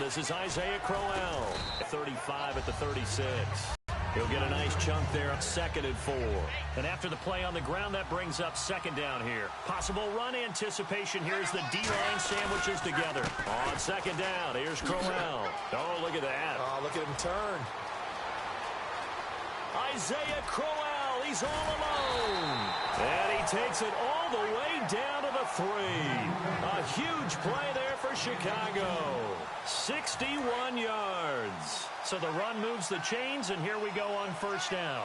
This is Isaiah Crowell. 35 at the 36. He'll get a nice chunk there on 2nd and 4. And after the play on the ground, that brings up 2nd down here. Possible run anticipation here as the D-line sandwiches together. On 2nd down, here's Crowell. Oh, look at that. Oh, look at him turn. Isaiah Crowell, he's all alone. And he takes it all the way down to the 3. A huge play there for Chicago. 61 yards. So the run moves the chains, and here we go on 1st down.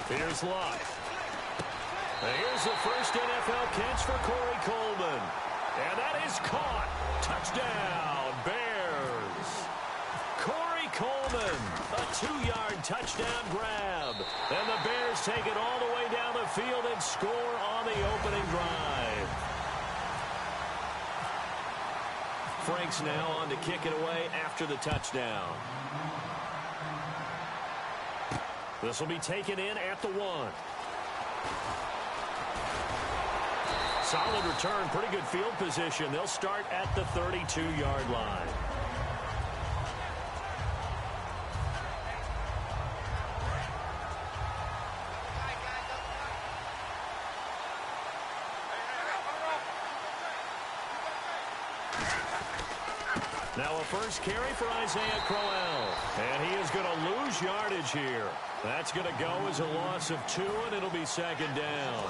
Here's Luck. And here's the first NFL catch for Corey Coleman. And that is caught. Touchdown, Bears. Corey Coleman, a 2-yard touchdown grab. And the Bears take it all the way down the field and score on the opening drive. Frank's now on to kick it away after the touchdown. This will be taken in at the 1. Solid return, pretty good field position. They'll start at the 32-yard line. Now a first carry for Isaiah Crowell. And he is going to lose yardage here. That's going to go as a loss of 2, and it'll be 2nd down.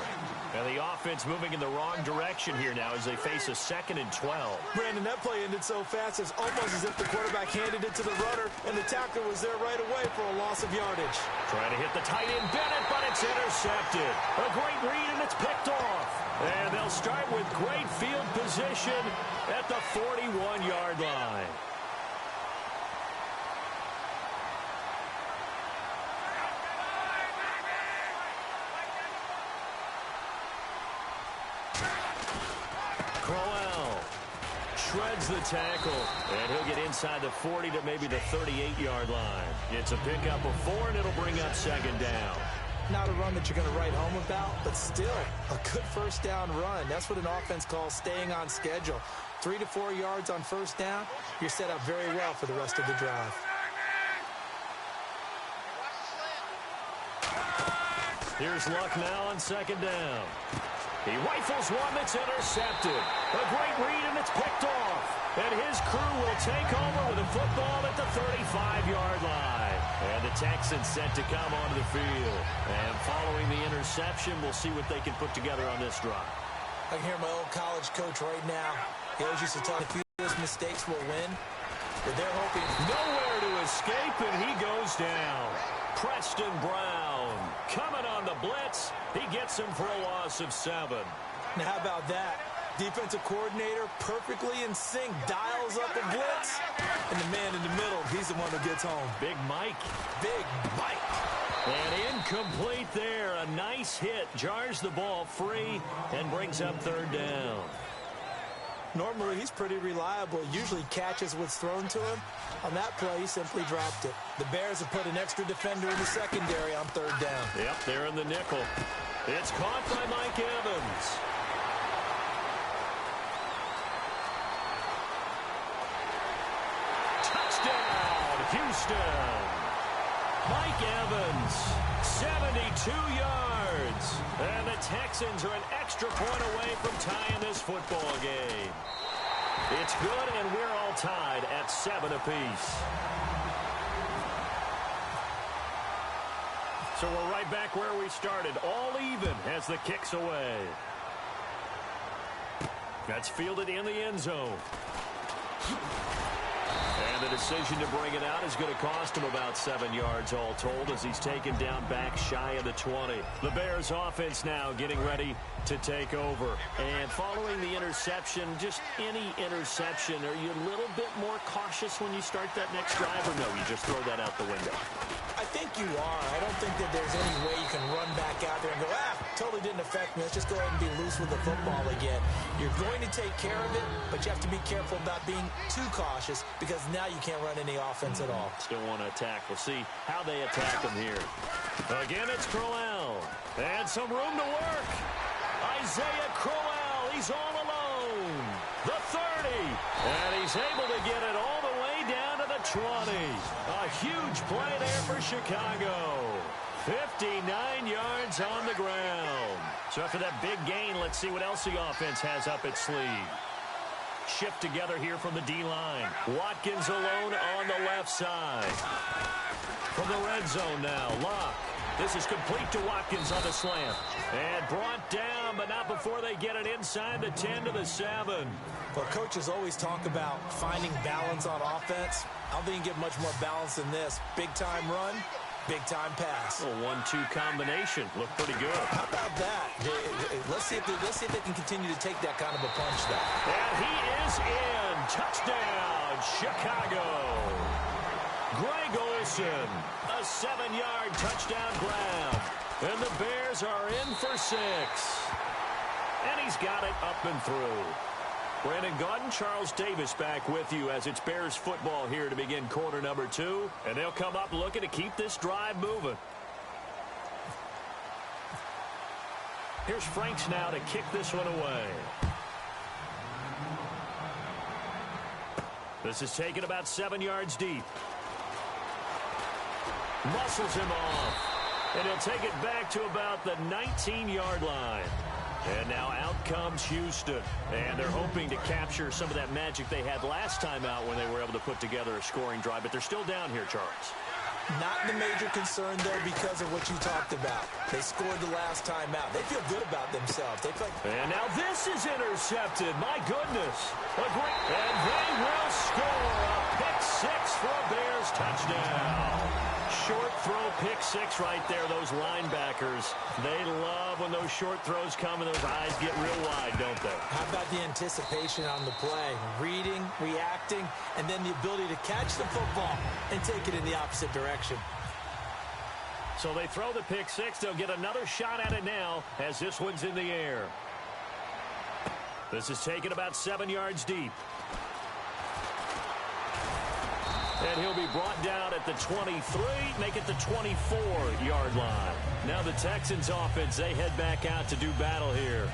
And the offense moving in the wrong direction here now as they face a 2nd and 12. Brandon, that play ended so fast, it's almost as if the quarterback handed it to the runner, and the tackler was there right away for a loss of yardage. Trying to hit the tight end, Bennett, but it's intercepted. A great read, and it's picked off. And they'll start with great field position at the 41-yard line. Crowell shreds the tackle, and he'll get inside the 40 to maybe the 38-yard line. It's a pickup of 4, and it'll bring up 2nd down. Not a run that you're going to write home about, but still a good 1st down run. That's what an offense calls staying on schedule. 3 to 4 yards on 1st down, you're set up very well for the rest of the drive. Here's Luck now on 2nd down. He rifles one that's intercepted. A great read, and it's picked off. And his crew will take over with a football at the 35-yard line. And the Texans set to come onto the field. And following the interception, we'll see what they can put together on this drive. I can hear my old college coach right now. He always used to tell me a few of those mistakes will win. But they're hoping nowhere to escape, and he goes down. Preston Brown coming on the blitz. He gets him for a loss of 7. Now, how about that? Defensive coordinator perfectly in sync, dials up a blitz, and the man in the middle, he's the one who gets home. Big Mike. Big Mike. And incomplete there. A nice hit. Jars the ball free and brings up 3rd down. Normally, he's pretty reliable. Usually catches what's thrown to him. On that play, he simply dropped it. The Bears have put an extra defender in the secondary on 3rd down. Yep, they're in the nickel. It's caught by Mike Evans. Touchdown, Houston. Mike Evans, 72 yards. And the Texans are an extra point away from tying this football game. It's good, and we're all tied at 7 apiece. So we're right back where we started, all even as the kick's away. That's fielded in the end zone. And the decision to bring it out is going to cost him about 7 yards all told as he's taken down back shy of the 20. The Bears offense now getting ready to take over. And following the interception, just any interception, are you a little bit more cautious when you start that next drive, or no, you just throw that out the window? I think you are. I don't think that there's any way you can run back out there and go, totally didn't affect me. Let's just go ahead and be loose with the football again. You're going to take care of it, but you have to be careful about being too cautious because now you can't run any offense at all. Still want to attack. We'll see how they attack him here. Again, it's Crowell. And some room to work. Isaiah Crowell, he's all alone. The 30, and he's able to get it all the way down to the 20. A huge play there for Chicago. 59 yards on the ground. So after that big gain, let's see what else the offense has up its sleeve. Shift together here from the D-line. Watkins alone on the left side. From the red zone now, Locke. This is complete to Watkins on the slant. And brought down, but not before they get it inside the 10 to the 7. Well, coaches always talk about finding balance on offense. I don't think you can get much more balance than this. Big-time run, big-time pass. A 1-2 combination. Looked pretty good. How about that? Let's see if they can continue to take that kind of a punch, though. And he is in. Touchdown, Chicago. Greg Olsen, a 7-yard touchdown grab. And the Bears are in for 6. And he's got it up and through. Brandon Gaudin, Charles Davis back with you as it's Bears football here to begin quarter number 2. And they'll come up looking to keep this drive moving. Here's Franks now to kick this one away. This is taken about 7 yards deep. Muscles him off. And he'll take it back to about the 19-yard line. And now out comes Houston. And they're hoping to capture some of that magic they had last time out when they were able to put together a scoring drive. But they're still down here, Charles. Not the major concern, though, because of what you talked about. They scored the last time out. They feel good about themselves. They play. And now this is intercepted. My goodness. And they will score a pick-6 for a Bears touchdown. Short throw pick-6 right there. Those linebackers, they love when those short throws come and those eyes get real wide, don't they? How about the anticipation on the play? Reading, reacting, and then the ability to catch the football and take it in the opposite direction. So they throw the pick-6. They'll get another shot at it now as this one's in the air. This is taken about 7 yards deep. And he'll be brought down at the 23, make it the 24-yard line. Now the Texans offense, they head back out to do battle here.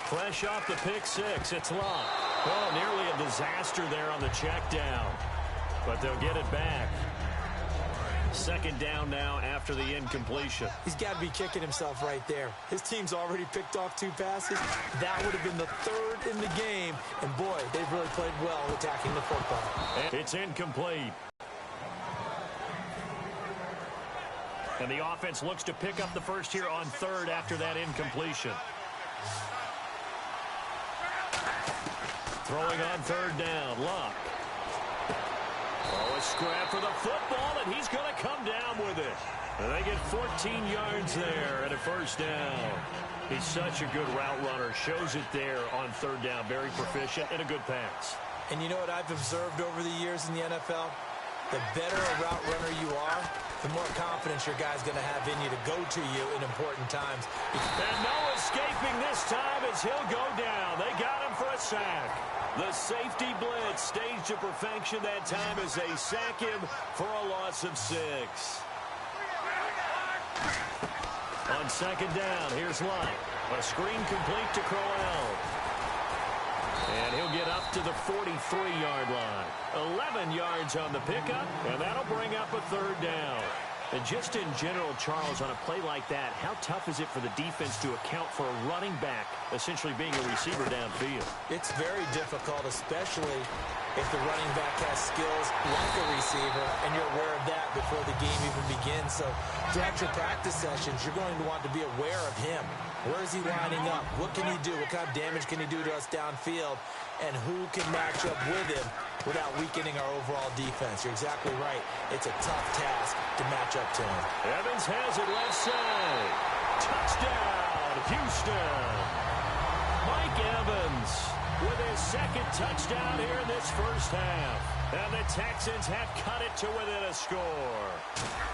Fresh off the pick-6, it's Locke. Oh, nearly a disaster there on the check down. But they'll get it back. Second down now after the incompletion. He's got to be kicking himself right there. His team's already picked off 2 passes. That would have been the 3rd in the game. And, boy, they've really played well attacking the football. It's incomplete. And the offense looks to pick up the first here on 3rd after that incompletion. Throwing on 3rd down, Locke. Oh, a scrap for the football, and he's going to come down with it. And they get 14 yards there and a first down. He's such a good route runner. Shows it there on 3rd down. Very proficient and a good pass. And you know what I've observed over the years in the NFL? The better a route runner you are, the more confidence your guy's going to have in you to go to you in important times. And no escaping this time as he'll go down. They got him for a sack. The safety blitz staged to perfection that time as they sack him for a loss of 6. On 2nd down, here's Locke. A screen complete to Crowell. And he'll get up to the 43-yard line. 11 yards on the pickup, and that'll bring up a 3rd down. And just in general, Charles, on a play like that, how tough is it for the defense to account for a running back essentially being a receiver downfield? It's very difficult, especially if the running back has skills like a receiver, and you're aware of that before the game even begins. So throughout your practice sessions, you're going to want to be aware of him. Where is he lining up? What can he do? What kind of damage can he do to us downfield? And who can match up with him without weakening our overall defense? You're exactly right. It's a tough task to match up to him. Evans has it left side. Touchdown, Houston. Mike Evans with his 2nd touchdown here in this first half. And the Texans have cut it to within a score.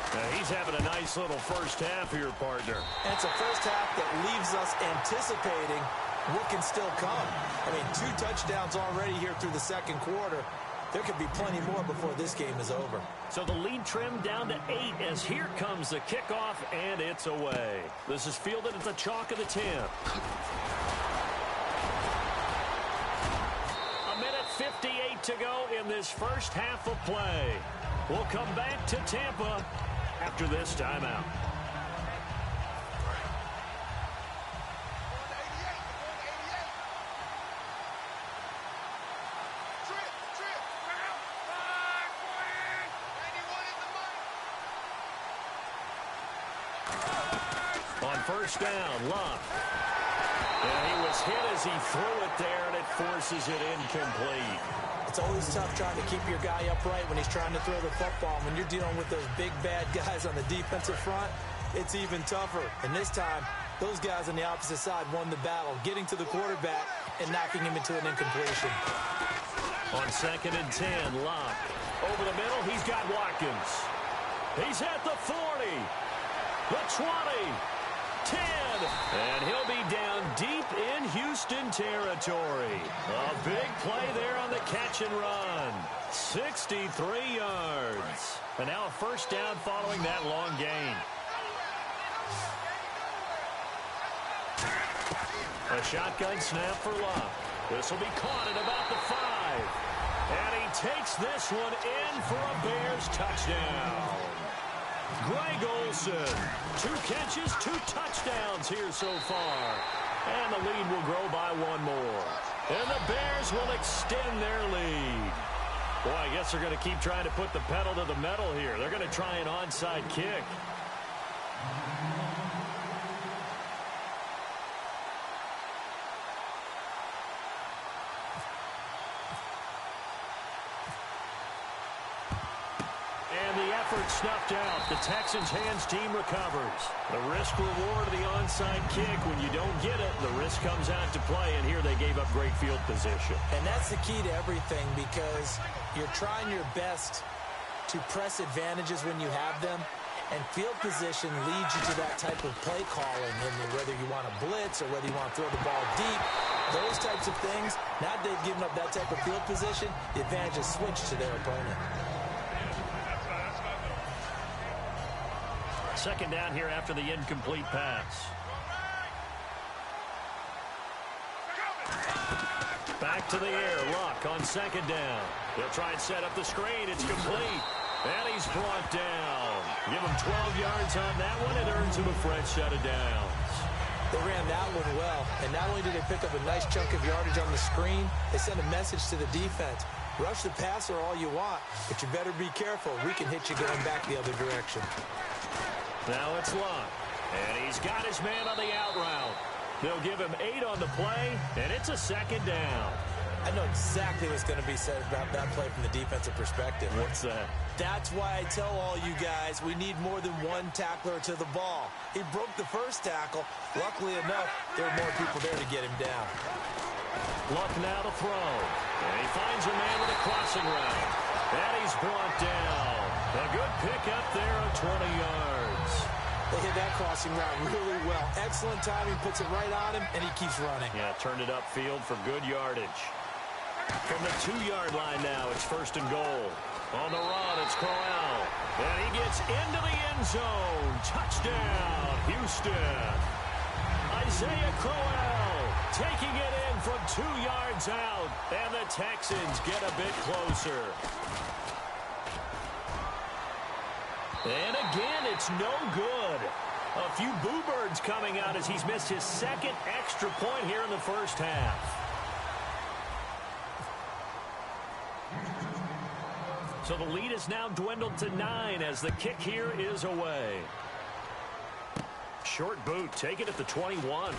Now he's having a nice little first half here, partner. And it's a first half that leaves us anticipating what can still come? I mean, 2 touchdowns already here through the second quarter. There could be plenty more before this game is over. So the lead trimmed down to 8 as here comes the kickoff, and it's away. This is fielded at the chalk of the 10. A minute 58 to go in this first half of play. We'll come back to Tampa after this timeout. On first down, Luck. And he was hit as he threw it there, and it forces it incomplete. It's always tough trying to keep your guy upright when he's trying to throw the football. When you're dealing with those big, bad guys on the defensive front, it's even tougher. And this time, those guys on the opposite side won the battle, getting to the quarterback and knocking him into an incompletion. On 2nd and 10, Luck. Over the middle, he's got Watkins. He's at the 40, the 20, 10, and he'll be down deep in Houston territory. A big play there on the catch and run. 63 yards. And now a first down following that long gain. A shotgun snap for Luck. This will be caught at about the 5. And he takes this one in for a Bears touchdown. Greg Olsen, 2 catches, 2 touchdowns here so far. And the lead will grow by 1 more. And the Bears will extend their lead. Boy, I guess they're going to keep trying to put the pedal to the metal here. They're going to try an onside kick. Snuffed out. The Texans' hands team recovers. The risk-reward of the onside kick. When you don't get it, the risk comes out to play, and here they gave up great field position. And that's the key to everything, because you're trying your best to press advantages when you have them, and field position leads you to that type of play calling, and whether you want to blitz or whether you want to throw the ball deep, those types of things. Now they've given up that type of field position, the advantage is switched to their opponent. Second down here after the incomplete pass. Back to the air. Luck on 2nd down. They'll try and set up the screen. It's complete. And he's brought down. Give him 12 yards on that one. It earns him a fresh set of downs. They ran that one well. And not only did they pick up a nice chunk of yardage on the screen, they sent a message to the defense. Rush the passer all you want, but you better be careful. We can hit you going back the other direction. Now it's Luck, and he's got his man on the out route. They'll give him 8 on the play, and it's a 2nd down. I know exactly what's going to be said about that play from the defensive perspective. What's that? That's why I tell all you guys we need more than one tackler to the ball. He broke the first tackle. Luckily enough, there were more people there to get him down. Luck now to throw, and he finds a man with a crossing route. And he's brought down. A good pickup there of 20 yards. They hit that crossing route really well. Excellent timing, puts it right on him, and he keeps running. Yeah, turned it upfield for good yardage. From the 2-yard line now, it's 1st and goal. On the run, it's Crowell. And he gets into the end zone. Touchdown, Houston. Isaiah Crowell taking it in from 2 yards out. And the Texans get a bit closer. And again, it's no good. A few boo birds coming out as he's missed his 2nd extra point here in the first half. So the lead is now dwindled to 9 as the kick here is away. Short boot, take it at the 21.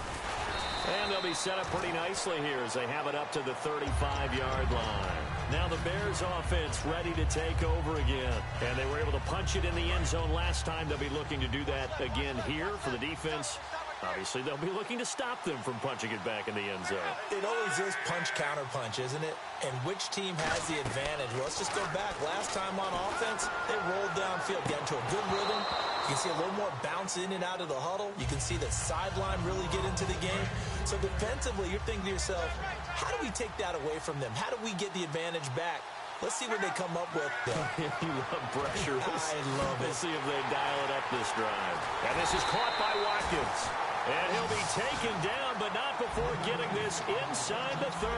And they'll be set up pretty nicely here as they have it up to the 35-yard line. Now the Bears offense ready to take over again. And they were able to punch it in the end zone last time. They'll be looking to do that again here for the defense. Obviously, they'll be looking to stop them from punching it back in the end zone. It always is punch-counter-punch, isn't it? And which team has the advantage? Well, let's just go back. Last time on offense, they rolled downfield, got into a good rhythm, You can see a little more bounce in and out of the huddle. You can see the sideline really get into the game. So defensively, you're thinking to yourself, how do we take that away from them? How do we get the advantage back? Let's see what they come up with. You love pressure. I love it. We'll see if they dial it up this drive. And this is caught by Watkins. And he'll be taken down, but not before getting this inside the 30.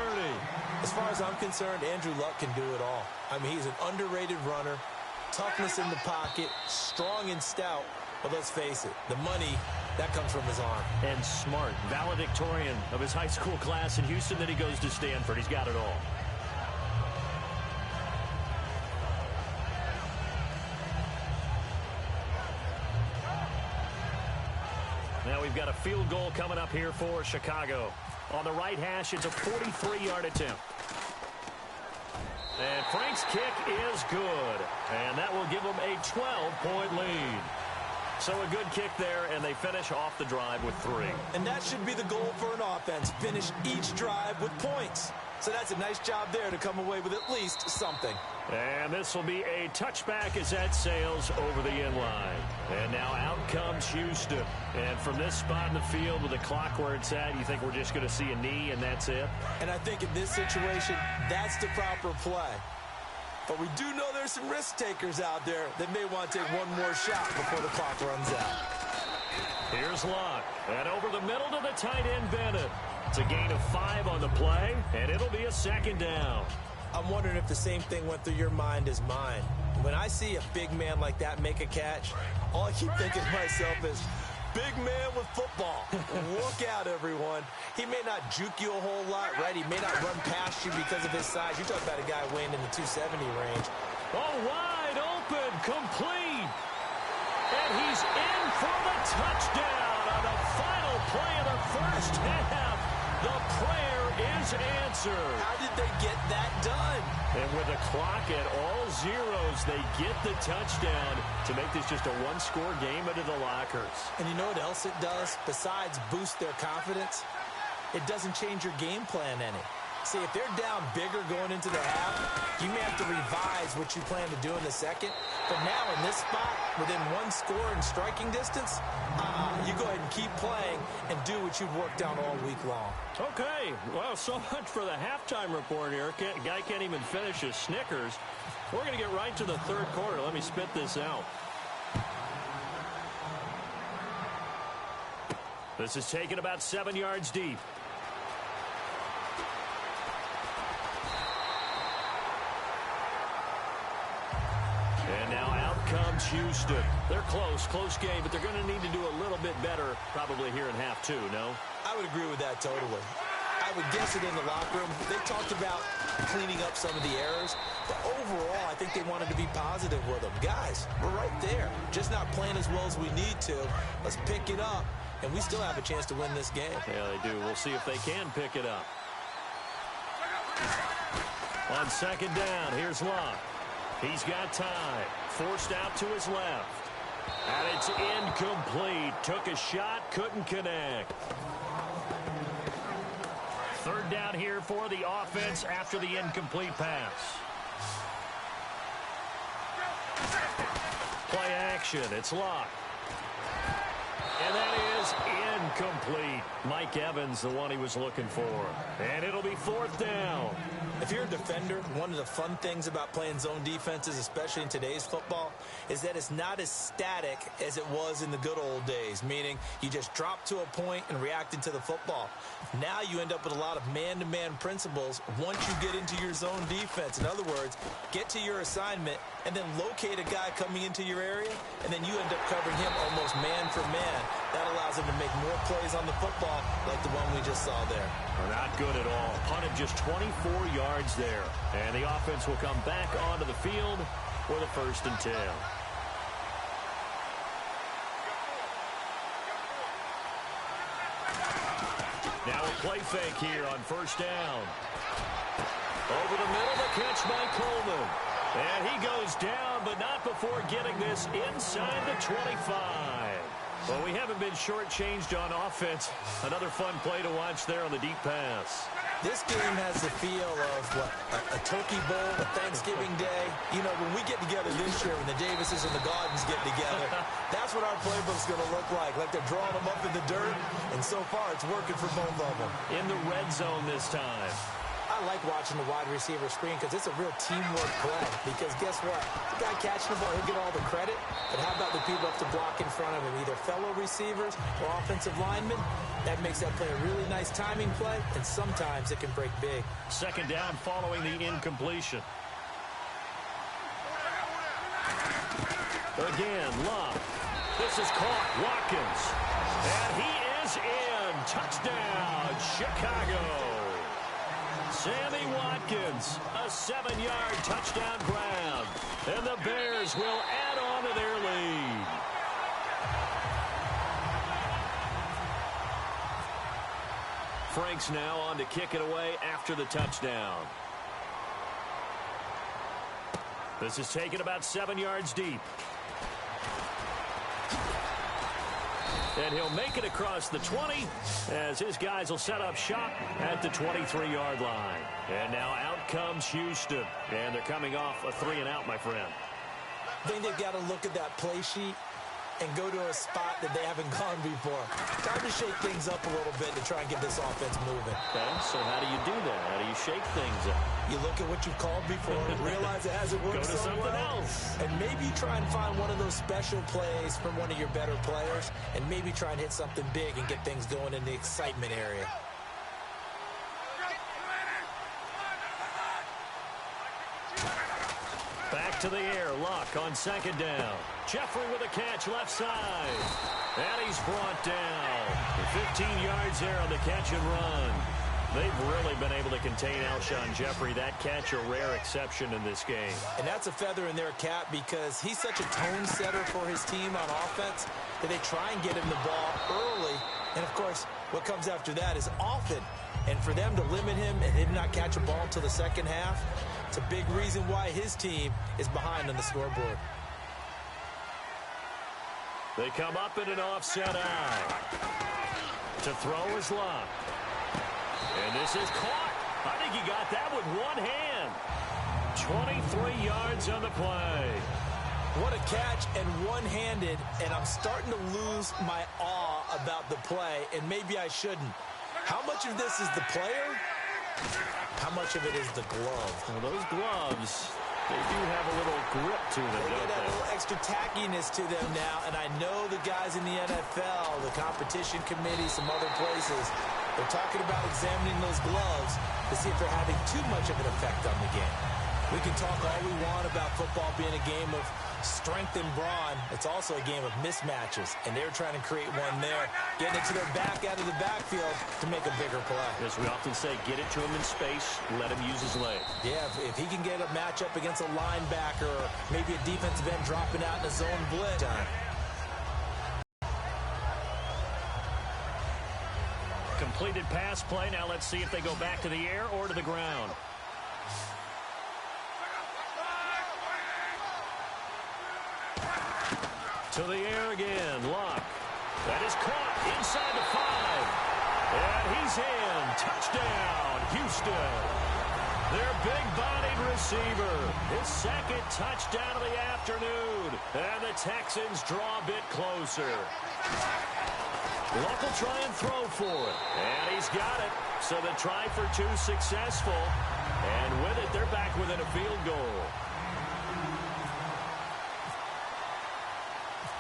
As far as I'm concerned, Andrew Luck can do it all. I mean, he's an underrated runner, toughness in the pocket, strong and stout. But let's face it, the money, that comes from his arm. And smart, valedictorian of his high school class in Houston. Then he goes to Stanford. He's got it all. Now we've got a field goal coming up here for Chicago. On the right hash, it's a 43-yard attempt. And Frank's kick is good. And that will give them a 12-point lead. So a good kick there, and they finish off the drive with 3. And that should be the goal for an offense. Finish each drive with points. So that's a nice job there to come away with at least something. And this will be a touchback as that sails over the end line. And now out comes Houston. And from this spot in the field with the clock where it's at, you think we're just going to see a knee and that's it? And I think in this situation, that's the proper play. But we do know there's some risk takers out there that may want to take one more shot before the clock runs out. Here's Luck. And over the middle to the tight end, Bennett. It's a gain of 5 on the play, and it'll be a second down. I'm wondering if the same thing went through your mind as mine. When I see a big man like that make a catch, all I keep thinking to myself is, big man with football. Look out, everyone. He may not juke you a whole lot, right? He may not run past you because of his size. You're talking about a guy weighing in the 270 range. Oh, wide open, complete. And he's in for the touchdown on the final play of the first half. The prayer is answered. How did they get that done? And with the clock at all zeros, they get the touchdown to make this just a one-score game into the lockers. And you know what else it does? Besides boost their confidence, it doesn't change your game plan any. See, if they're down bigger going into the half, you may have to revise what you plan to do in the second. But now in this spot, within one score and striking distance, you go ahead and keep playing and do what you've worked on all week long. Okay, well, so much for the halftime report here. Guy can't even finish his Snickers. We're going to get right to the third quarter. Let me spit this out. This is taken about 7 yards deep. And now out comes Houston. They're close game, but they're going to need to do a little bit better probably here in half 2, no? I would agree with that totally. I would guess it in the locker room. They talked about cleaning up some of the errors, but overall, I think they wanted to be positive with them. Guys, we're right there. Just not playing as well as we need to. Let's pick it up, and we still have a chance to win this game. Yeah, they do. We'll see if they can pick it up. On second down, here's Luck. He's got time. Forced out to his left. And it's incomplete. Took a shot, couldn't connect. Third down here for the offense after the incomplete pass. Play action. It's Luck. And that is incomplete. Mike Evans, the one he was looking for. And it'll be fourth down. If you're a defender, one of the fun things about playing zone defenses, especially in today's football, is that it's not as static as it was in the good old days, meaning you just drop to a point and reacted to the football. Now you end up with a lot of man-to-man principles once you get into your zone defense. In other words, get to your assignment and then locate a guy coming into your area, and then you end up covering him almost man for man. That allows him to make more plays on the football like the one we just saw there. Not good at all. Punted just 24 yards there. And the offense will come back onto the field for the 1st and 10. Now a play fake here on first down. Over the middle, the catch by Coleman. And he goes down, but not before getting this inside the 25. Well, we haven't been shortchanged on offense. Another fun play to watch there on the deep pass. This game has the feel of, what, a turkey bowl, a Thanksgiving day. You know, when we get together this year, when the Davises and the Gardens get together, that's what our playbook's going to look like they're drawing them up in the dirt, and so far it's working for both of them. In the red zone this time. I like watching the wide receiver screen because it's a real teamwork play. Because guess what? The guy catching the ball, he'll get all the credit. But how about the people up to block in front of him, either fellow receivers or offensive linemen? That makes that play a really nice timing play, and sometimes it can break big. Second down following the incompletion. Again, Love. This is caught. Watkins. And he is in. Touchdown, Chicago. Sammy Watkins, a 7-yard touchdown grab. And the Bears will add on to their lead. Franks now on to kick it away after the touchdown. This is taken about 7 yards deep. And he'll make it across the 20 as his guys will set up shop at the 23-yard line. And now out comes Houston. And they're coming off a 3-and-out, my friend. I think they've got to look at that play sheet and go to a spot that they haven't gone before. Time to shake things up a little bit to try and get this offense moving. Okay, so how do you do that? How do you shake things up? You look at what you've called before and realize it hasn't worked so well. Go to something else. And maybe try and find one of those special plays from one of your better players and maybe try and hit something big and get things going in the excitement area. Back to the air. Luck on second down. Jeffrey with a catch left side. And he's brought down. 15 yards there on the catch and run. They've really been able to contain Alshon Jeffrey. That catch a rare exception in this game. And that's a feather in their cap because he's such a tone setter for his team on offense that they try and get him the ball early. And, of course, what comes after that is often. And for them to limit him and him not catch a ball until the second half, it's a big reason why his team is behind on the scoreboard. They come up in an offset eye. To throw is Luck. And this is caught. I think he got that with one hand. 23 yards on the play. What a catch and one-handed, and I'm starting to lose my awe about the play, and maybe I shouldn't. How much of this is the player? How much of it is the glove? Well, those gloves, they do have a little grip to them, They don't get that they? little extra tackiness to them now, and I know the guys in the NFL, the competition committee, some other places, they're talking about examining those gloves to see if they're having too much of an effect on the game. We can talk all we want about football being a game of strength and brawn. It's also a game of mismatches, and they're trying to create one there, getting it to their back out of the backfield to make a bigger play. As we often say, get it to him in space, let him use his legs. Yeah, if he can get a matchup against a linebacker or maybe a defensive end dropping out in a zone blitz. Completed pass play. Now let's see if they go back to the air or to the ground. To the air again. Luck. That is caught inside the 5. And he's in. Touchdown, Houston. Their big-bodied receiver. His second touchdown of the afternoon. And the Texans draw a bit closer. Luck will try and throw for it. And he's got it. So the try for 2 successful. And with it, they're back within a field goal.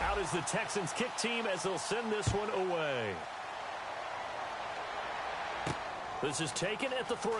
Out is the Texans kick team as they'll send this one away. This is taken at the 3.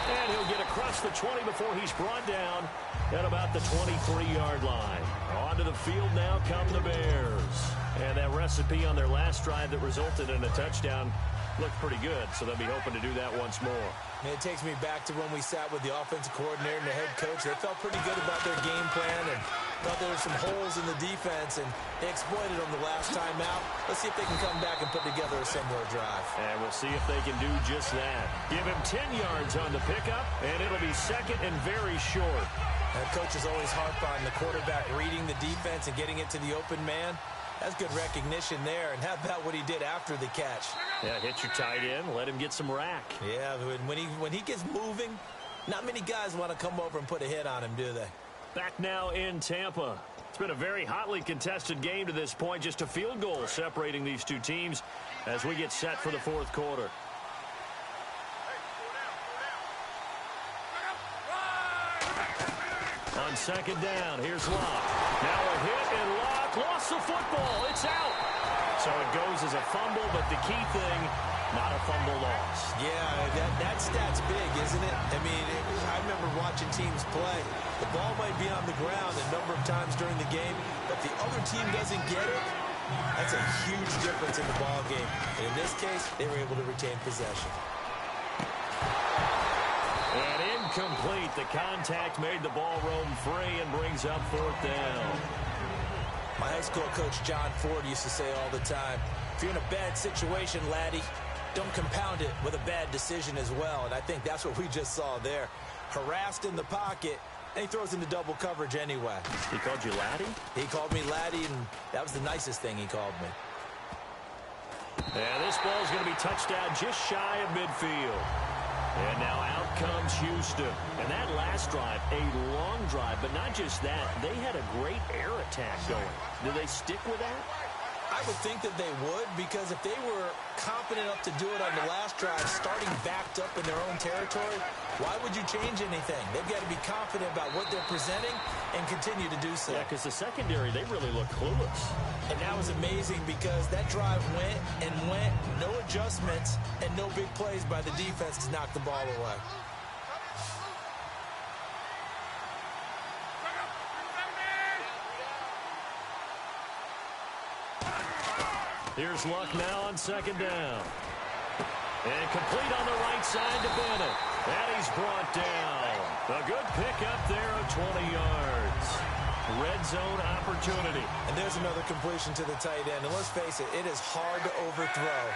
And he'll get across the 20 before he's brought down at about the 23-yard line. Onto the field now come the Bears. And that recipe on their last drive that resulted in a touchdown looked pretty good, so they'll be hoping to do that once more. And it takes me back to when we sat with the offensive coordinator and the head coach. They felt pretty good about their game plan and thought there were some holes in the defense, and they exploited them the last time out. Let's see if they can come back and put together a similar drive. And we'll see if they can do just that. Give him 10 yards on the pickup, and it'll be second and very short. And coaches always harp on the quarterback reading the defense and getting it to the open man. That's good recognition there. And how about what he did after the catch? Yeah, hit your tight end, let him get some rack. Yeah, when he gets moving, not many guys want to come over and put a hit on him, do they? Back now in Tampa. It's been a very hotly contested game to this point. Just a field goal separating these two teams as we get set for the fourth quarter. On second down, here's Locke. Now a hit, and Locke lost the football. It's out. So it goes as a fumble, but the key thing, not a fumble loss. Yeah, that stat's big, isn't it? I mean, I remember watching teams play. The ball might be on the ground a number of times during the game, but the other team doesn't get it. That's a huge difference in the ball game. And in this case, they were able to retain possession. And incomplete. The contact made the ball roam free and brings up fourth down. My high school coach, John Ford, used to say all the time, if you're in a bad situation, laddie, don't compound it with a bad decision as well. And I think that's what we just saw there. Harassed in the pocket, and he throws into double coverage anyway. He called you laddie? He called me laddie, and that was the nicest thing he called me. And this ball is going to be touched down just shy of midfield. And now out comes Houston. And that last drive, a long drive, but not just that. They had a great air attack going. Do they stick with that? I would think that they would, because if they were confident enough to do it on the last drive, starting backed up in their own territory, why would you change anything? They've got to be confident about what they're presenting and continue to do so. Yeah, because the secondary, they really look clueless. And that was amazing because that drive went and went, no adjustments, and no big plays by the defense to knock the ball away. Here's Luck now on second down. And complete on the right side to Bennett. And he's brought down. A good pickup there of 20 yards. Red zone opportunity. And there's another completion to the tight end. And let's face it, it is hard to overthrow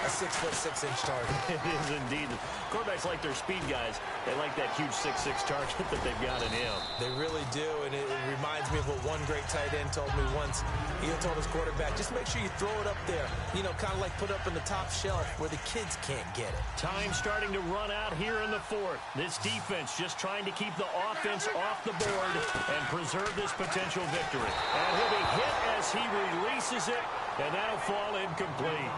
a 6'6" target. It is indeed. Quarterbacks like their speed guys. They like that huge 6'6" target that they've got in him. They really do, and it reminds me of what one great tight end told me once. He told his quarterback, just make sure you throw it up there. You know, kind of like put up in the top shelf where the kids can't get it. Time starting to run out here in the fourth. This defense just trying to keep the offense off the board and preserve this potential victory. And he'll be hit as he releases it, and that'll fall incomplete.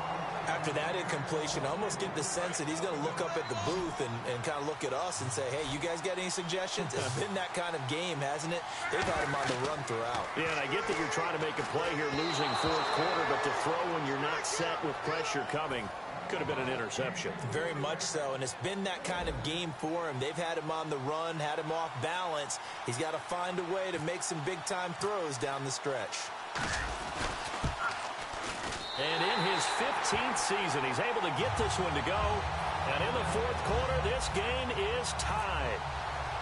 After that incompletion, I almost get the sense that he's going to look up at the booth and kind of look at us and say, hey, you guys got any suggestions? It's been that kind of game, hasn't it? They've had him on the run throughout. Yeah, and I get that you're trying to make a play here losing fourth quarter, but to throw when you're not set with pressure coming could have been an interception. Very much so, and it's been that kind of game for him. They've had him on the run, had him off balance. He's got to find a way to make some big-time throws down the stretch. And in his 15th season, he's able to get this one to go. And in the fourth quarter, this game is tied.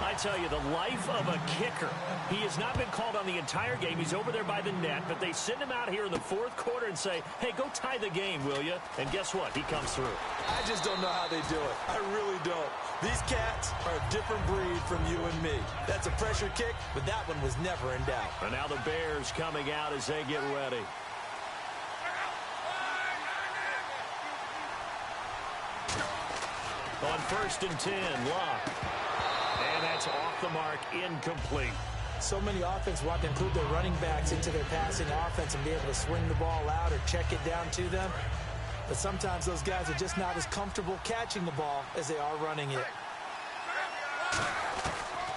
I tell you, the life of a kicker. He has not been called on the entire game. He's over there by the net, but they send him out here in the fourth quarter and say, hey, go tie the game, will you? And guess what? He comes through. I just don't know how they do it. I really don't. These cats are a different breed from you and me. That's a pressure kick, but that one was never in doubt. And now the Bears coming out as they get ready. On 1st and 10, Locke. And that's off the mark, incomplete. So many offense want to include their running backs into their passing offense and be able to swing the ball out or check it down to them. But sometimes those guys are just not as comfortable catching the ball as they are running it.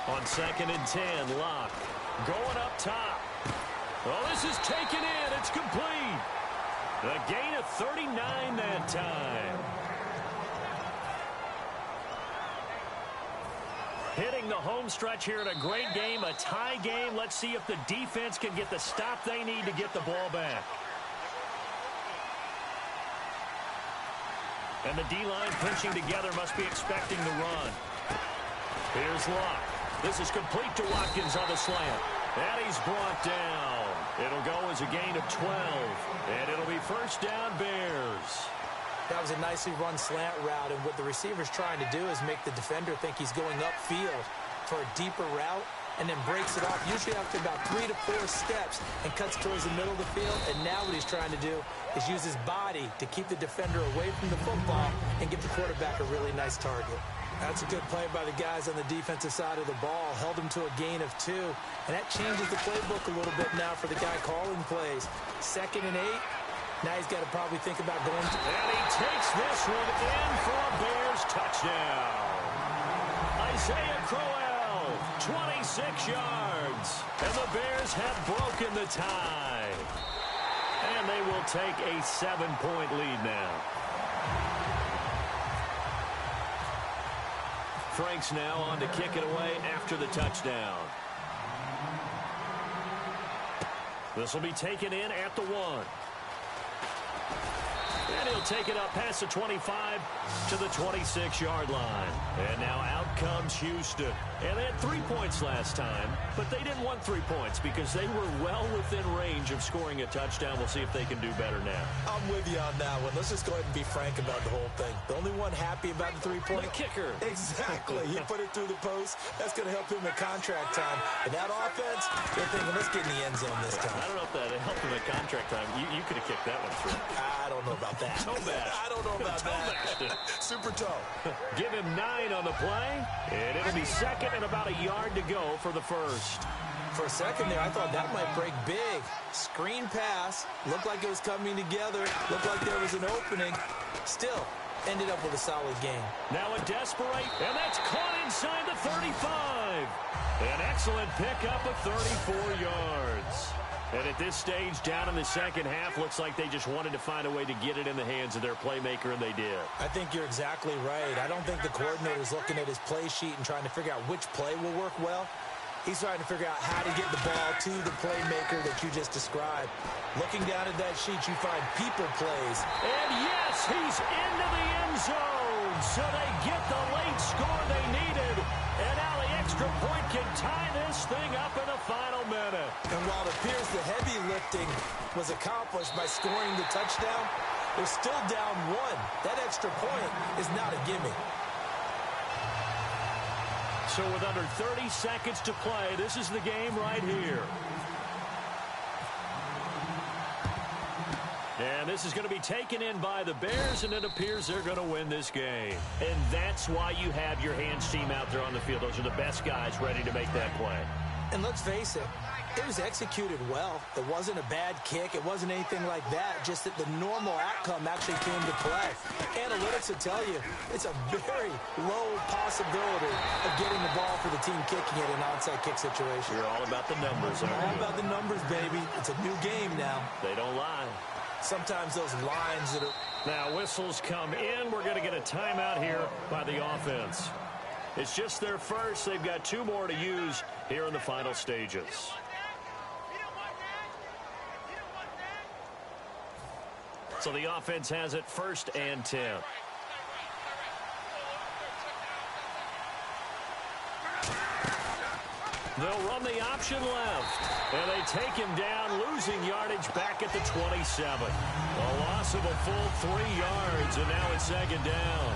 On 2nd and 10, Locke going up top. Oh, this is taken in. It's complete. A gain of 39 that time. Hitting the home stretch here in a great game, a tie game. Let's see if the defense can get the stop they need to get the ball back. And the D-line pinching together, must be expecting the run. Here's Locke. This is complete to Watkins on the slant. And he's brought down. It'll go as a gain of 12. And it'll be first down, Bears. That was a nicely run slant route, and what the receiver's trying to do is make the defender think he's going upfield for a deeper route, and then breaks it off, usually after about 3 to 4 steps, and cuts towards the middle of the field. And now what he's trying to do is use his body to keep the defender away from the football and give the quarterback a really nice target. That's a good play by the guys on the defensive side of the ball. Held him to a gain of 2. And that changes the playbook a little bit now for the guy calling plays. 2nd and 8. Now he's got to probably think about going to... And he takes this one in for a Bears touchdown. Isaiah Crowell, 26 yards. And the Bears have broken the tie. And they will take a 7-point lead now. Franks now on to kick it away after the touchdown. This will be taken in at the 1. And he'll take it up past the 25 to the 26-yard line. And now out comes Houston. And they had 3 points last time, but they didn't want 3 points because they were well within range of scoring a touchdown. We'll see if they can do better now. I'm with you on that one. Let's just go ahead and be frank about the whole thing. The only one happy about the 3-point... The kicker. Exactly. He put it through the post. That's going to help him at contract time. And that offense, they're thinking, let's get in the end zone this time. I don't know if that helped him at contract time. You could have kicked that one through. I don't know about that. Toe bash. I don't know about that. Super toe. Give him 9 on the play, and it'll be 2nd and about a yard to go for the first. For a second there, I thought that might break big. Screen pass. Looked like it was coming together. Looked like there was an opening. Still, ended up with a solid game. Now a desperate, and that's caught inside the 35. An excellent pickup of 34 yards. And at this stage, down in the second half, looks like they just wanted to find a way to get it in the hands of their playmaker, and they did. I think you're exactly right. I don't think the coordinator's looking at his play sheet and trying to figure out which play will work well. He's trying to figure out how to get the ball to the playmaker that you just described. Looking down at that sheet, you find people plays. And yes, he's into the end zone. So they get the late score they needed. And now the extra point can tie this thing up in the final minute. And while it appears the heavy lifting was accomplished by scoring the touchdown, they're still down 1. That extra point is not a gimme. So with under 30 seconds to play, this is the game right here. And this is going to be taken in by the Bears, and it appears they're going to win this game. And that's why you have your hands team out there on the field. Those are the best guys ready to make that play. And let's face it, it was executed well. It wasn't a bad kick. It wasn't anything like that. Just that the normal outcome actually came to play. Analytics will tell you it's a very low possibility of getting the ball for the team kicking it in an onside kick situation. You're all about the numbers, aren't you? All about the numbers, baby. It's a new game now. They don't lie. Sometimes those lines that are... Now whistles come in. We're going to get a timeout here by the offense. It's just their first. They've got 2 more to use here in the final stages. So the offense has it 1st and 10. They'll run the option left. And they take him down, losing yardage back at the 27. A loss of a full 3 yards, and now it's 2nd down.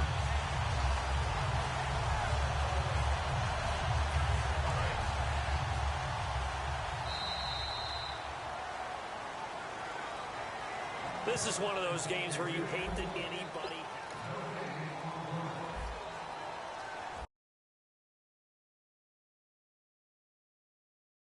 This is one of those games where you hate that anybody...